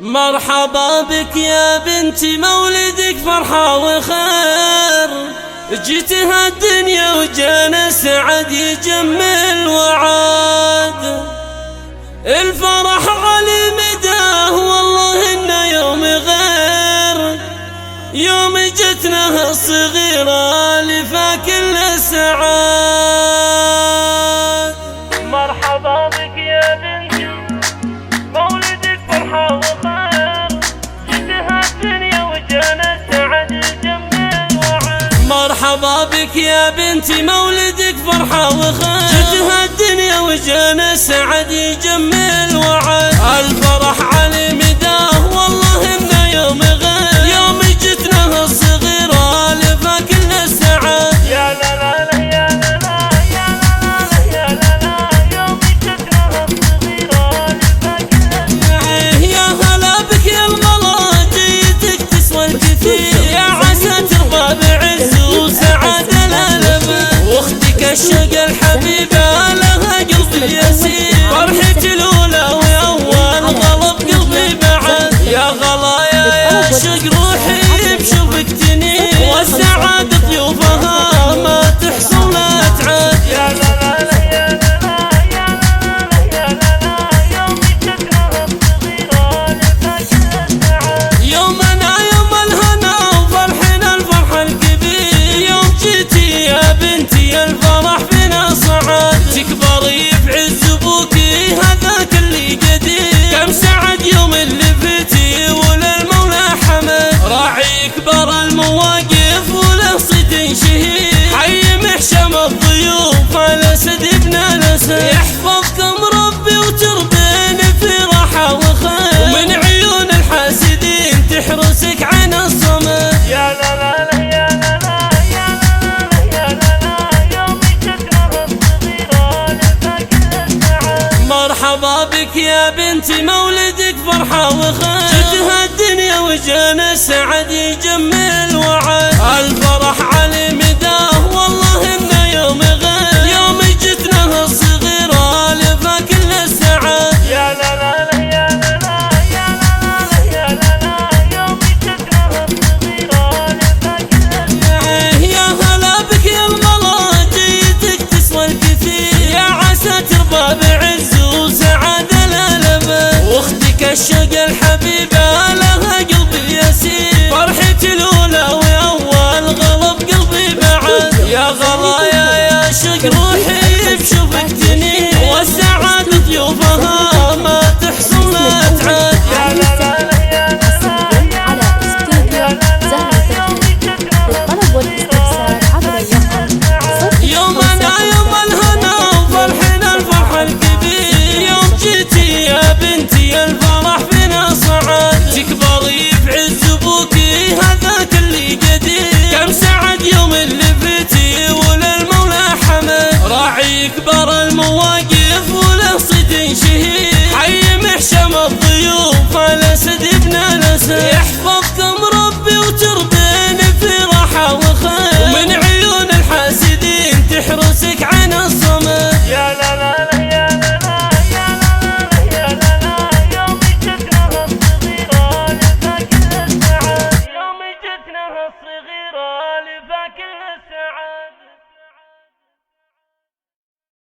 مرحبا بك يا بنتي مولدك فرحة وخير، جيت هالدنيا وجانا سعد يجمل وعاد. الفرح علي مداه والله إنه يوم غير، يوم جتنا الصغيرة لفا كل السعاد. مرحبا بك يا بنتي مولدك فرحة وخير، جيت هالدنيا وجانا سعد يجمل وعاد. مرحبا بك يا بنتي مولدك فرحة وخير، جيت هالدنيا وجانا سعد يجمل وعاد. الفرح علي مداه والله إنه يوم غير، يوم جتنا الصغيرة لفا كل السعاد. يا لا لا لا يا لا لا يا لا لا يا لا لا، يوم جتنا الصغيرة لفا كل السعاد. يا هلا بك يا الغلا جيتك تسوى الكثير، يا عسى ترضى بعز وسعادة الألبان. واختك الشقى الحبيبة لها قلبي يسير، فرحتي الأولى وأول غلب قلبي بعد. يا غلا يا شق روحي بشوفك تنير، والسعادة ضيوفها ما تحصل لا تعاد. يا لا لا لا يا لا لا يا لا لا يا لا لا، يوم جتنا الصغيرة لفا كل السعاد. يومنا يوم الهنا وفرحنا الفرح الكبير، يوم جيتي يا بنتي الفرح فينا صعاد. تكبري بعز ابوكي هذاك اللي قدير، كم سعد يوم اللي فتي وللمولى حمد. راعي كبر المواقف وله صيت شهير، حي محشم الضيوف الاسد ابن الاسد. يحفظكم ربي وتربين في راحه وخير، ومن عيون الحاسدين تحرسك عن الصمد. يا لا لا لا يا لا لا يا لا لا يا لا لا، يوم جتنا الصغيرة لفا كل السعاد. مرحبا بك يا بنتي مولدك فرحة وخير، جيت هالدنيا وجانا سعد يجمل وعاد. الفرح علي مداه والله إنه يوم غير، يوم جتنا الصغيرة لفا كل السعاد. يا لا لا لا يا لا لا يا لا لا يا لا لا، يوم جتنا الصغيرة لفا كل السعاد. يا هلا بك يا الغلا جيتك تسوى الكثير، يا عسى ترضى بعز وسعادة الألبان. واختك الشقى